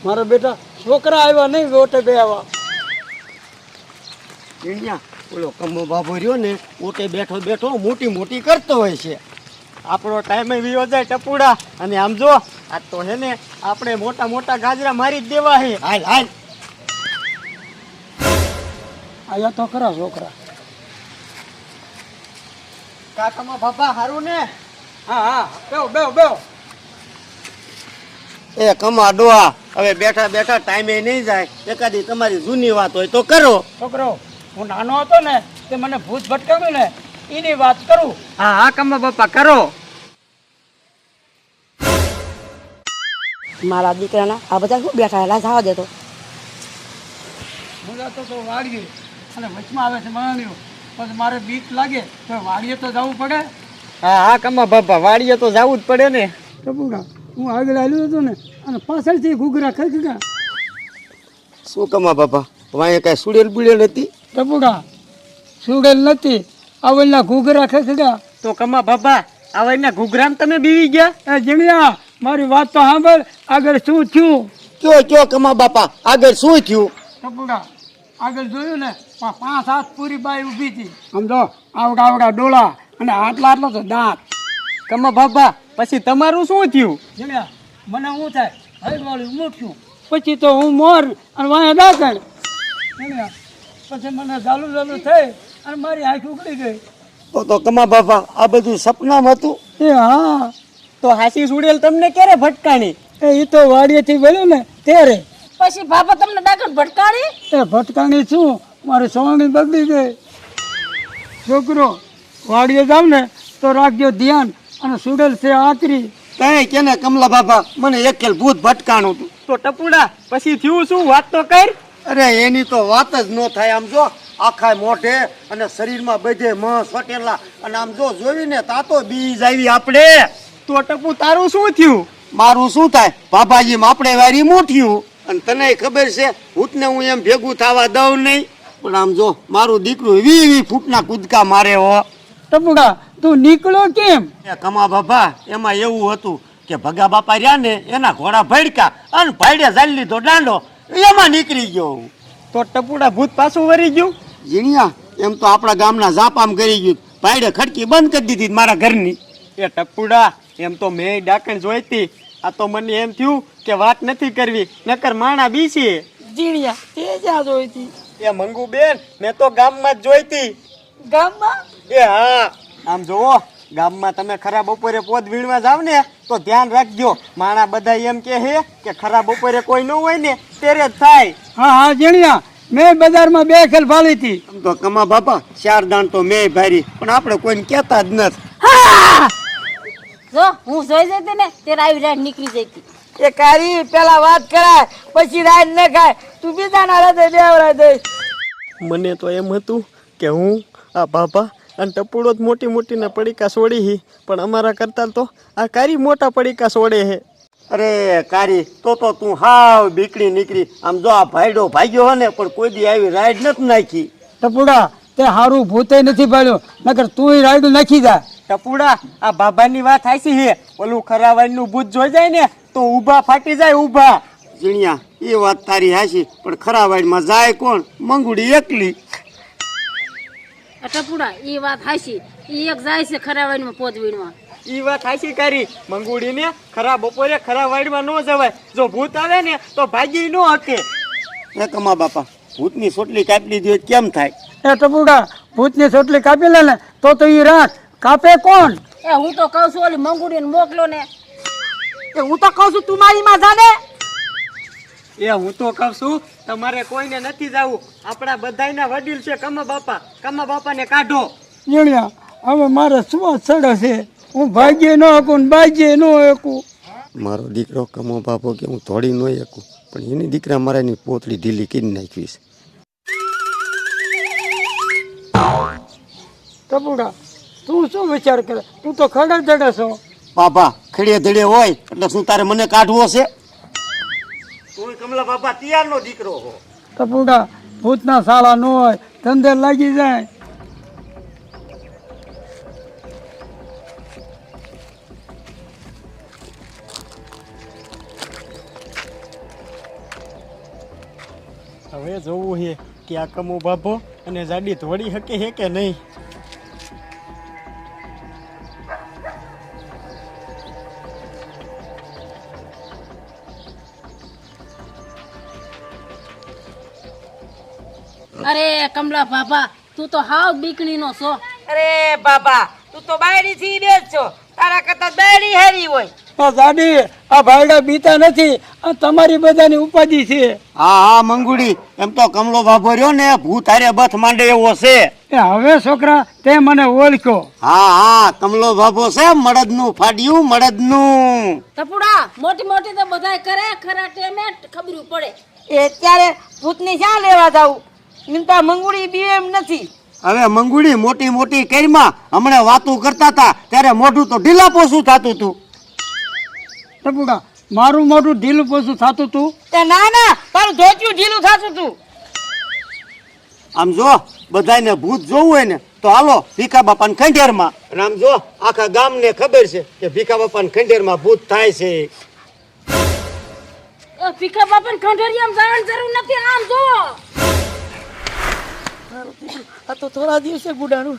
મારા બેટા છોકરા આવ્યા નહીં ઓટે બે આવ્યા. અહીંયા ઓલો કમો બાબો રહ્યો ને ઓટે બેઠો બેઠો મોટી મોટી કરતો હોય છે. આપણો ટાઈમે વિયો જાય ટપુડા. અને આમ જો આ તો હે ને આપણે મોટા મોટા ગાજરા મારી જ દેવા હે. હાલ હાલ આયા તો ખરા છોકરા. કાકામાં બાપા હારું ને? હા હા બેહો બેહો બેહો. એ કમા ડોહા હવે બેઠા બેઠા ટાઈમે નહીં જાય. એકાદી તમારી જૂની વાત હોય તો કરો. છોકરો હું નાનો હતો ને તે મને ભૂત ભટકાવ્યું ને એની વાત કરું. હા હા કમા બાપા કરો. મારા દીકરાના આ બધા શું બેઠા એલા જવા દેતો. હું જતો તો વાડીએ અને વચમાં આવે છે માણ્યું પછી મારે બીક લાગે તો વાડીએ તો જવું પડે. હા હા કમા બાપા વાડીએ તો જવું જ પડે ને. ટપુડા હું આગળ આવ્યો હતો ને અને પાછળથી ઘૂઘરા ખાઈ ગયા. શું કમા બાપા વાંહે કાંઈ સુડેલ બુડેલ હતી? ટપુડા સુડેલ નથી આવલના ઘૂઘરા ખાઈ ગયા. તો કમા બાપા આવડના ઘૂઘરામ તમે બીવી ગયા? એ જીણિયા મારી વાત તો સાંભળ. આગળ શું થયું? કયો કમા બાપા આગળ શું થયું? ટપુડા આગળ જોયું ને 5 હાથ પૂરી બાઈ ઊભી હતી. સમજો આવડા આવડા ડોળા અને આટલા આટલા તો દાંત. કમા બાપા પછી તમારું શું થયું? જીણિયા મને શું થાય હાઈટ વાળું મૂઠ્યું પછી તો હું મોર અને વાયા દાંતણ. જીણિયા પછી મને ચાલુ ચાલુ થઈ અને મારી આંખ ઉકળી ગઈ. તો કમા બાપા આ બધું સપનામાં હતું? એ હા. તો હાસી સુડેલ તમને ક્યારે ભટકાણી? એ તો વાડીએથી બોલ્યો ને ત્યારે. પછી બાપા તમને ડાકણ ભટકાણી? એ ભટકાણી શું મારી સોની બગડી ગઈ. છોકરો વાડીએ જાવ ને તો રાખજો ધ્યાન. અને સુડેલ છે આકરી. કઈ કેને કમલા બાપા મને એકેલ ભૂત ભટકાણું હતું. તો ટપુડા પછી થયું શું વાત તો કર. અરે એની તો વાત જ ન થાય. આમ જો આખા મોઢે અને શરીરમાં બધે મ સોટેલા અને આમ જો જોઈને તાતો બીજ આવી આપણે. તો ટપુ તારું શું થયું? મારું શું થાય બાબાજી આપણે વારી મોઠ્યું. અને તને ખબર છે ભૂતને હું એમ ભેગું થવા દઉં નહીં. પણ આમ જો મારું દીકરું 20 ફૂટના કૂદકા મારે હો. ટપુડા તું નીકળો કેમ? એ કમા બાપા એમાં એવું હતું કે ભગા બાપા રહ્યા ને એના ઘોડા ભડકા અને ભાઈડે જાળી લીધો દાંડો એમાં નીકળી ગયો હું. તો ટપુડા ભૂત પાછું વરી ગયું? જીણિયા એમ તો આપણા ગામના જાપામ કરી ગયું. ભાઈડે ખડકી બંધ કરી દીધી મારા ઘરની. એ ટપુડા એમ તો મેં ડાકણ જોઈતી. આ તો મને એમ થયું કે વાત નથી કરવી નકર માણા બીસી. જીણિયા તે જ્યાં જોઈતી? એ મંગુ બેન મેં તો ગામમાં જ જોઈતી. ગામમાં? એ હા આમ જોવો ગામમાં તમે ખરા બપોરે પોત વીણવા જાવ ને તો ધ્યાન રાખજો. માણા બધા એમ કે હે કે ખરા બપોરે કોઈ ન હોય ને ત્યારે જ થાય. હા હા જીણિયા મેં બજારમાં 2 ખેલ ફાળી હતી. આમ તો કમા બાપા 4 દાણ તો મેં ભારી પણ આપણે કોઈને કહેતા જ નથી. જો હું જોઈ જતી ને ત્યારે આવી રાત નીકળી જતી. એ કારી પેલા વાત કરાય પછી રાત ન ખાય. તું બીજાના રાતે બેવરા દઈશ. મને તો એમ હતું કે હું આ બાપા અને ટપુડો જ મોટી મોટીના પડીકા છોડી હી પણ અમારા કરતાં તો આ કારી મોટા પડીકા છોડે હે. અરે કારી તો તું હાવ બીકડી નીકળી. આમ જો આ ભાઈડો ભાગ્યો હો ને પણ કોઈ દી આવી રાઈડ નથી નાખી. ટપુડા તે હારું ભૂતે નથી પાડ્યો નકર તું રાયડું નાખી જા. ટપુડા આ બાબાની વાત હાચી હે. ઓલું ખરાવાઈનું ભૂત જોઈ જાય ને તો ઊભા ફાટી જાય ઊભા. જીણિયા એ વાત તારી હાચી પણ ખરાવાઈમાં જાય કોણ? મંગુડી એકલી. ટપુડા એ વાત હાચી. એ એક જાય છે ખરાવાઈમાં પોત વીણવા. ઈ વાત હાચી કરી. મંગુડીને ખરા બપોરે ખરા વાડીમાં ન જવાય. જો ભૂત આવે ને તો ભાગી ન હકે. એ કમા બાપા ભૂતની સોટલી કાપી લીધી હોય કેમ થાય? એ ટપુડા ભૂતની સોટલી કાપી લે ને તો ઈ રાખ કાપે કોણ? એ હું તો કહું છું ઓલી મંગુડીને મોકલો ને. એ હું તો કહું છું તું મારી માં જાને. એ હું તો કહું છું તમારે કોઈને નથી જવું. આપણા બધાયના વડીલ છે કમા બાપા. કમા બાપાને કાઢો. જીણિયા હવે મારે શું સડે છે? હું ભાગ્યે ન શકું ને બાજ્યે ન શકું. મારો દીકરો કમો બાપો કે હું થોડી ન શકું પણ એની દીકરા મારાની પોતળી ઢીલી કરી નાખીશ. ટપુડા તું શું વિચાર કરે? તું તો ખડે ધડે છો. બાપા ખડે ધડે હોય એટલે શું તારે મને કાઢવો છે? તું કમલા બાપા તિયારનો દીકરો હો. ટપુડા ભૂતના શાળા ન હોય ધંધે લાગી જાય. હવે જોવું છે કે આ કમો બાપો અને જાડી થોડી હકે છે કે નહીં. અરે કમલા બાપા તું તો હાવ બીકણીનો છો. અરે બાબા તું તો બાયડી થી બેસ છો, તારા કરતા બાયડી હેરી હોય. દાદી આ ભાઈડા બીતા નથી આ તમારી બધાની ઉપાધિ છે. હા હા મંગુડી, એમ તો કમલો બાપો રહ્યો ને ભૂત હારે બથ માંડે એવો છે. એ હવે છોકરા તે મને ઓળખ્યો. હા હા કમલો બાપો છે મળદનું ફાડ્યું મળદનું. ટપુડા મોટી મોટી તો બધાય કરે, ખરા ટેમે ખબર પડે. એ અત્યારે ભૂતની શા લેવા જાવું? નિમતા મંગુડી બી એમ નથી. હવે મંગુડી મોટી મોટી કઈમાં હમણાં વાતું કરતા હતા ત્યારે મોઢું તો ઢીલા પોસું થતું હતું. ટપુડા મારું મોઢું ઢીલું પોસું થતું તું. તે ના ના, તારું ધોતિયું ઢીલું થાતું તું. આમ જો બધાને ભૂત જોવું હોય ને તો હાલો ભીખા બાપાના ખંડેરમાં. અને આમ જો આખા ગામને ખબર છે કે ભીખા બાપાના ખંડેરમાં ભૂત થાય છે. ભીખા બાપા ખંડેરિયામ જવાની જરૂર નથી. આમ જો આ તો થોડા દિવસે ગુડાનું.